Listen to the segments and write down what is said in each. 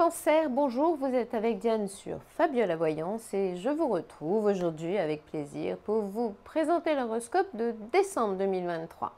Cancer, bonjour, vous êtes avec Diane sur Fabiola Voyance et je vous retrouve aujourd'hui avec plaisir pour vous présenter l'horoscope de décembre 2023.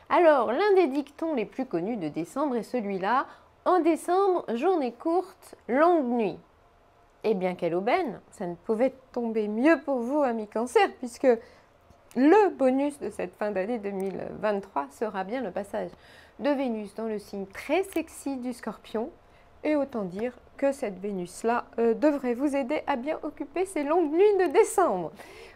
Alors, l'un des dictons les plus connus de décembre est celui-là: en décembre, journée courte, longue nuit. Et bien quelle aubaine, ça ne pouvait tomber mieux pour vous, amis Cancer, puisque le bonus de cette fin d'année 2023 sera bien le passage de Vénus dans le signe très sexy du Scorpion. Et autant dire que cette Vénus-là devrait vous aider à bien occuper ces longues nuits de décembre.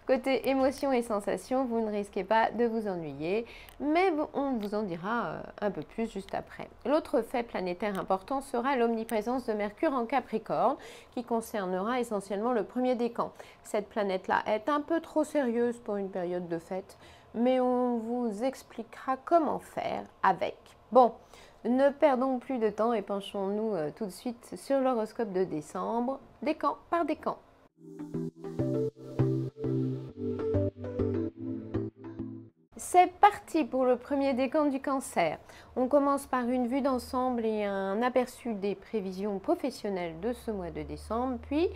Côté émotions et sensations, vous ne risquez pas de vous ennuyer, mais on vous en dira un peu plus juste après. L'autre fait planétaire important sera l'omniprésence de Mercure en Capricorne, qui concernera essentiellement le premier décan. Cette planète-là est un peu trop sérieuse pour une période de fête, mais on vous expliquera comment faire avec. Bon, ne perdons plus de temps et penchons-nous tout de suite sur l'horoscope de décembre, décan par décan. C'est parti pour le premier décan du Cancer. On commence par une vue d'ensemble et un aperçu des prévisions professionnelles de ce mois de décembre, puis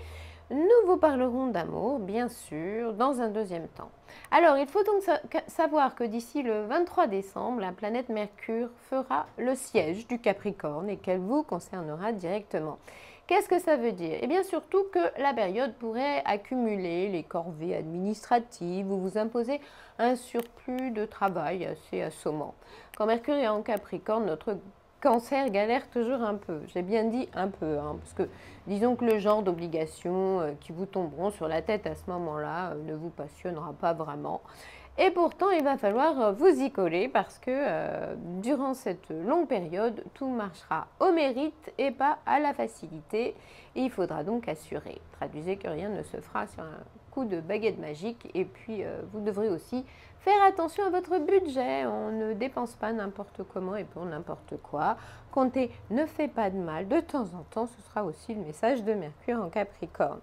nous vous parlerons d'amour, bien sûr, dans un deuxième temps. Alors, il faut donc savoir que d'ici le 23 décembre, la planète Mercure fera le siège du Capricorne et qu'elle vous concernera directement. Qu'est-ce que ça veut dire? Eh bien, surtout que la période pourrait accumuler les corvées administratives ou vous imposer un surplus de travail assez assommant. Quand Mercure est en Capricorne, notre Cancer galère toujours un peu. J'ai bien dit un peu, parce que disons que le genre d'obligations qui vous tomberont sur la tête à ce moment-là ne vous passionnera pas vraiment. Et pourtant, il va falloir vous y coller parce que durant cette longue période, tout marchera au mérite et pas à la facilité. Et il faudra donc assurer. Traduisez que rien ne se fera sur un coup de baguette magique. Et puis, vous devrez aussi faire attention à votre budget. On ne dépense pas n'importe comment et pour n'importe quoi. Compter ne fait pas de mal. De temps en temps, ce sera aussi le message de Mercure en Capricorne.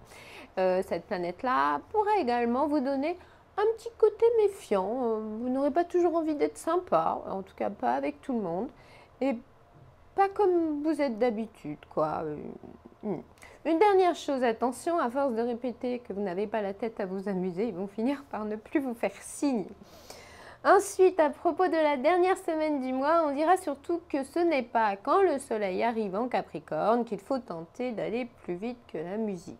Cette planète-là pourra également vous donner un petit côté méfiant. Vous n'aurez pas toujours envie d'être sympa, en tout cas pas avec tout le monde, et pas comme vous êtes d'habitude, quoi. Une dernière chose, attention, à force de répéter que vous n'avez pas la tête à vous amuser, ils vont finir par ne plus vous faire signe. Ensuite, à propos de la dernière semaine du mois, on dira surtout que ce n'est pas quand le soleil arrive en Capricorne qu'il faut tenter d'aller plus vite que la musique.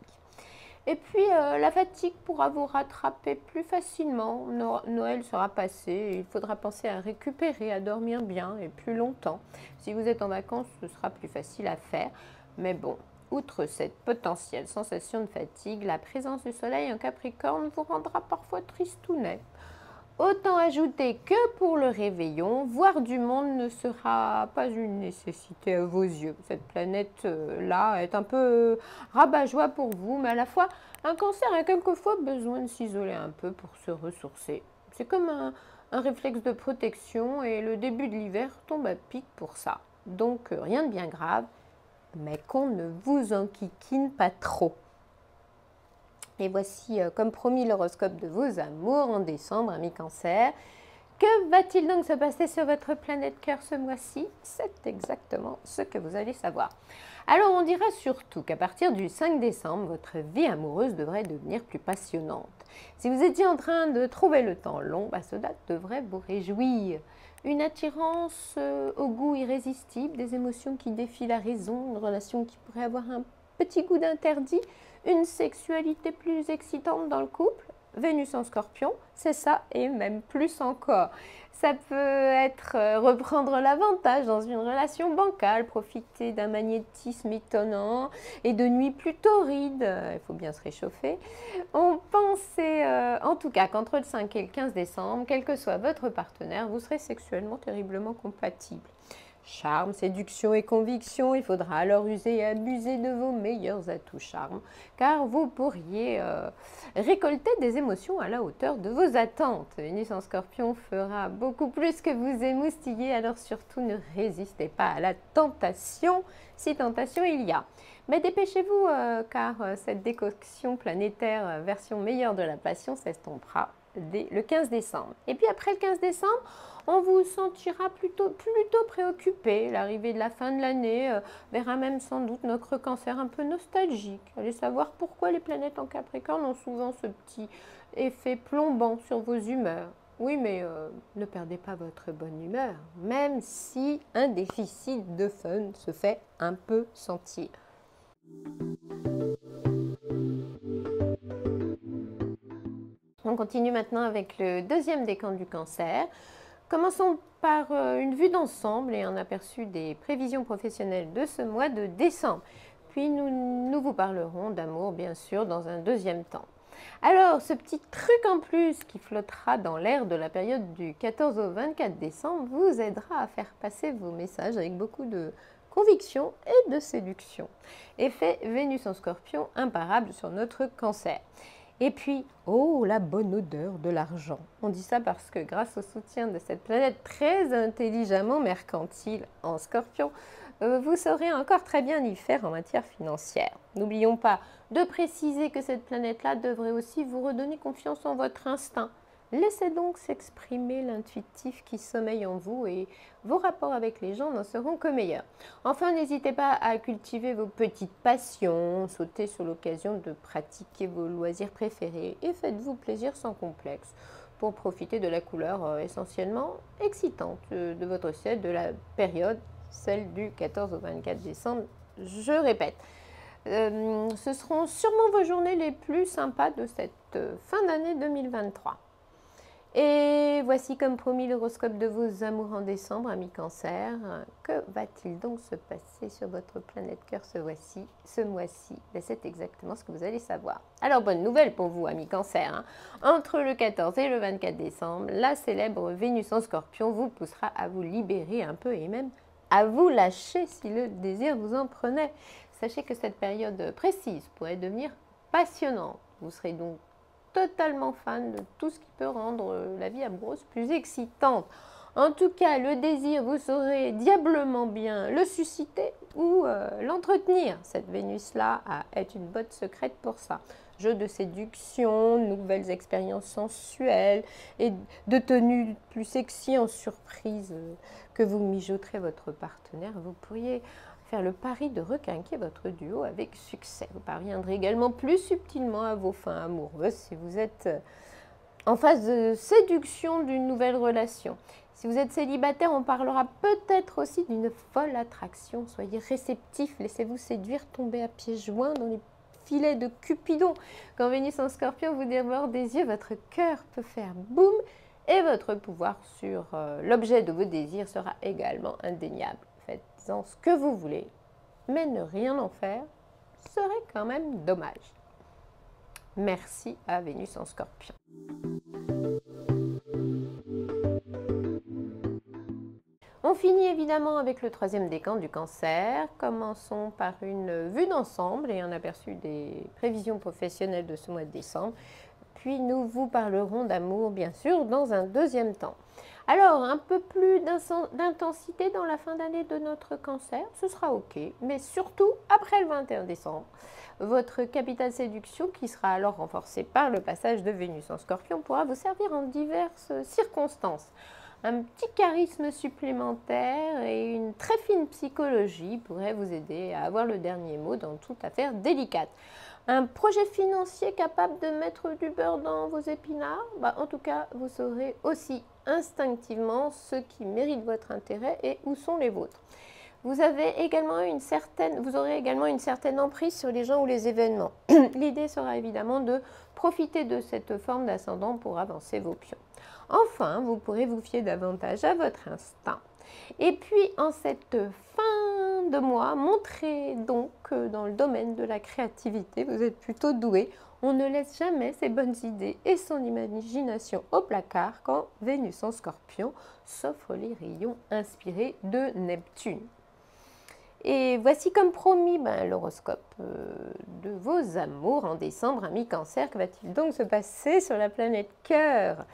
Et puis, la fatigue pourra vous rattraper plus facilement. Noël sera passé et il faudra penser à récupérer, à dormir bien et plus longtemps. Si vous êtes en vacances, ce sera plus facile à faire. Mais bon, outre cette potentielle sensation de fatigue, la présence du soleil en Capricorne vous rendra parfois tristounet. Autant ajouter que pour le réveillon, voir du monde ne sera pas une nécessité à vos yeux. Cette planète-là est un peu rabat-joie pour vous, mais à la fois, un Cancer a quelquefois besoin de s'isoler un peu pour se ressourcer. C'est comme un réflexe de protection et le début de l'hiver tombe à pic pour ça. Donc rien de bien grave, mais qu'on ne vous enquiquine pas trop. Et voici, comme promis, l'horoscope de vos amours en décembre, amis Cancer. Que va-t-il donc se passer sur votre planète cœur ce mois-ci? C'est exactement ce que vous allez savoir. Alors, on dira surtout qu'à partir du 5 décembre, votre vie amoureuse devrait devenir plus passionnante. Si vous étiez en train de trouver le temps long, cela devrait vous réjouir. Une attirance au goût irrésistible, des émotions qui défient la raison, une relation qui pourrait avoir un petit goût d'interdit, une sexualité plus excitante dans le couple. Vénus en Scorpion, c'est ça et même plus encore. Ça peut être reprendre l'avantage dans une relation bancale, profiter d'un magnétisme étonnant et de nuits plus torrides. Il faut bien se réchauffer. On pensait en tout cas qu'entre le 5 et le 15 décembre, quel que soit votre partenaire, vous serez sexuellement terriblement compatibles. Charme, séduction et conviction, il faudra alors user et abuser de vos meilleurs atouts charme, car vous pourriez récolter des émotions à la hauteur de vos attentes. Vénus en Scorpion fera beaucoup plus que vous émoustiller, alors surtout ne résistez pas à la tentation, si tentation il y a. Mais dépêchez-vous, car cette décoction planétaire version meilleure de la passion s'estompera dès le 15 décembre. Et puis après le 15 décembre, on vous sentira plutôt préoccupé. L'arrivée de la fin de l'année verra même sans doute notre cancer un peu nostalgique. Allez savoir pourquoi les planètes en Capricorne ont souvent ce petit effet plombant sur vos humeurs. Oui, mais ne perdez pas votre bonne humeur, même si un déficit de fun se fait un peu sentir. On continue maintenant avec le deuxième décan du cancer. Commençons par une vue d'ensemble et un aperçu des prévisions professionnelles de ce mois de décembre. Puis nous vous parlerons d'amour, bien sûr, dans un deuxième temps. Alors, ce petit truc en plus qui flottera dans l'air de la période du 14 au 24 décembre vous aidera à faire passer vos messages avec beaucoup de conviction et de séduction. Effet Vénus en Scorpion imparable sur notre cancer. Et puis, oh, la bonne odeur de l'argent. On dit ça parce que grâce au soutien de cette planète très intelligemment mercantile en Scorpion, vous saurez encore très bien y faire en matière financière. N'oublions pas de préciser que cette planète-là devrait aussi vous redonner confiance en votre instinct. Laissez donc s'exprimer l'intuitif qui sommeille en vous et vos rapports avec les gens n'en seront que meilleurs. Enfin, n'hésitez pas à cultiver vos petites passions, sautez sur l'occasion de pratiquer vos loisirs préférés et faites-vous plaisir sans complexe pour profiter de la couleur essentiellement excitante de votre ciel, de la période, celle du 14 au 24 décembre, je répète. Ce seront sûrement vos journées les plus sympas de cette fin d'année 2023. Et voici comme promis l'horoscope de vos amours en décembre, amis cancer. Que va-t-il donc se passer sur votre planète cœur ce mois-ci? C'est exactement ce que vous allez savoir. Alors, bonne nouvelle pour vous, amis cancer. Entre le 14 et le 24 décembre, la célèbre Vénus en Scorpion vous poussera à vous libérer un peu et même à vous lâcher si le désir vous en prenait. Sachez que cette période précise pourrait devenir passionnante. Vous serez donc totalement fan de tout ce qui peut rendre la vie amoureuse plus excitante. En tout cas, le désir, vous saurez diablement bien le susciter ou l'entretenir. Cette Vénus-là est une botte secrète pour ça. Jeux de séduction, nouvelles expériences sensuelles et de tenues plus sexy en surprise que vous mijoterez votre partenaire. Vous pourriez faire le pari de requinquer votre duo avec succès. Vous parviendrez également plus subtilement à vos fins amoureuses si vous êtes en phase de séduction d'une nouvelle relation. Si vous êtes célibataire, on parlera peut-être aussi d'une folle attraction. Soyez réceptifs, laissez-vous séduire, tombez à pieds joints dans les filets de Cupidon. Quand Vénus en Scorpion vous déborde des yeux, votre cœur peut faire boum et votre pouvoir sur l'objet de vos désirs sera également indéniable. Faites-en ce que vous voulez, mais ne rien en faire serait quand même dommage. Merci à Vénus en Scorpion. On finit évidemment avec le troisième décan du cancer. Commençons par une vue d'ensemble et un aperçu des prévisions professionnelles de ce mois de décembre. Puis nous vous parlerons d'amour, bien sûr, dans un deuxième temps. Alors, un peu plus d'intensité dans la fin d'année de notre cancer, ce sera ok, mais surtout après le 21 décembre. Votre capital séduction, qui sera alors renforcé par le passage de Vénus en Scorpion, pourra vous servir en diverses circonstances. Un petit charisme supplémentaire et une très fine psychologie pourraient vous aider à avoir le dernier mot dans toute affaire délicate. Un projet financier capable de mettre du beurre dans vos épinards, en tout cas, vous saurez aussi instinctivement ce qui mérite votre intérêt et où sont les vôtres. Vous aurez également une certaine emprise sur les gens ou les événements. L'idée sera évidemment de profiter de cette forme d'ascendant pour avancer vos pions. Enfin, vous pourrez vous fier davantage à votre instinct. Et puis, en cette fin de mois, montrez donc que dans le domaine de la créativité, vous êtes plutôt doué. On ne laisse jamais ses bonnes idées et son imagination au placard quand Vénus en Scorpion s'offre les rayons inspirés de Neptune. Et voici comme promis l'horoscope de vos amours en décembre, amis cancer. Que va-t-il donc se passer sur la planète cœur ?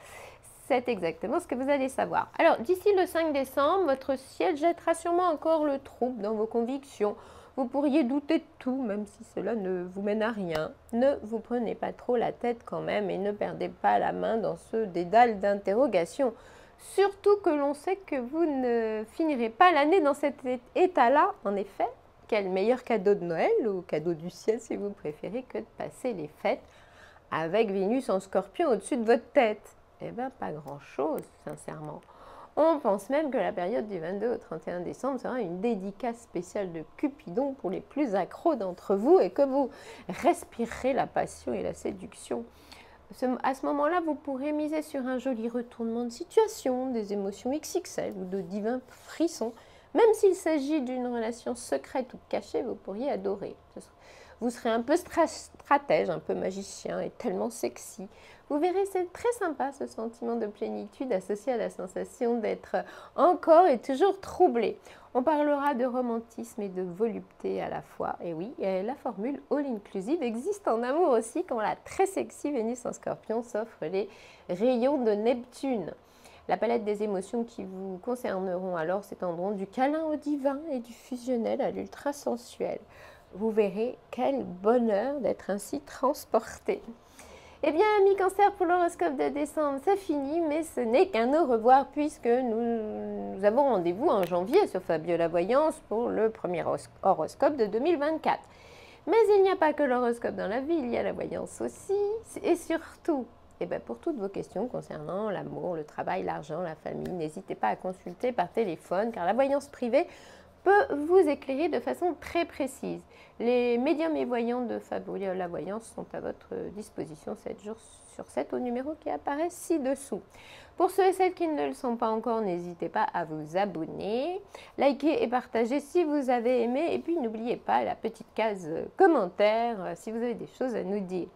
C'est exactement ce que vous allez savoir. Alors, d'ici le 5 décembre, votre ciel jettera sûrement encore le trouble dans vos convictions. Vous pourriez douter de tout, même si cela ne vous mène à rien. Ne vous prenez pas trop la tête quand même et ne perdez pas la main dans ce dédale d'interrogation. Surtout que l'on sait que vous ne finirez pas l'année dans cet état-là. En effet, quel meilleur cadeau de Noël, ou cadeau du ciel si vous préférez, que de passer les fêtes avec Vénus en Scorpion au-dessus de votre tête? Eh bien, pas grand-chose, sincèrement. On pense même que la période du 22 au 31 décembre sera une dédicace spéciale de Cupidon pour les plus accros d'entre vous et que vous respirerez la passion et la séduction. À ce moment-là, vous pourrez miser sur un joli retournement de situation, des émotions XXL ou de divins frissons. Même s'il s'agit d'une relation secrète ou cachée, vous pourriez adorer. Vous serez un peu stratège, un peu magicien et tellement sexy. Vous verrez, c'est très sympa ce sentiment de plénitude associé à la sensation d'être encore et toujours troublé. On parlera de romantisme et de volupté à la fois. Et oui, la formule all inclusive existe en amour aussi quand la très sexy Vénus en Scorpion s'offre les rayons de Neptune. La palette des émotions qui vous concerneront alors s'étendront du câlin au divin et du fusionnel à l'ultra sensuel. Vous verrez quel bonheur d'être ainsi transporté. Eh bien, amis Cancer, pour l'horoscope de décembre, c'est fini, mais ce n'est qu'un au revoir puisque nous avons rendez-vous en janvier sur Fabiola Voyance pour le premier horoscope de 2024. Mais il n'y a pas que l'horoscope dans la vie, il y a la voyance aussi, et surtout, pour toutes vos questions concernant l'amour, le travail, l'argent, la famille, n'hésitez pas à consulter par téléphone car la voyance privée peut vous éclairer de façon très précise. Les médiums et voyants de Fabiola Voyance sont à votre disposition 7 jours sur 7 au numéro qui apparaît ci-dessous. Pour ceux et celles qui ne le sont pas encore, n'hésitez pas à vous abonner, liker et partager si vous avez aimé. Et puis n'oubliez pas la petite case commentaire si vous avez des choses à nous dire.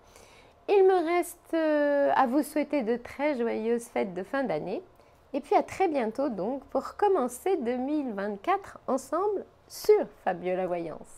Il me reste à vous souhaiter de très joyeuses fêtes de fin d'année. Et puis à très bientôt donc pour commencer 2024 ensemble sur Fabiola Voyance.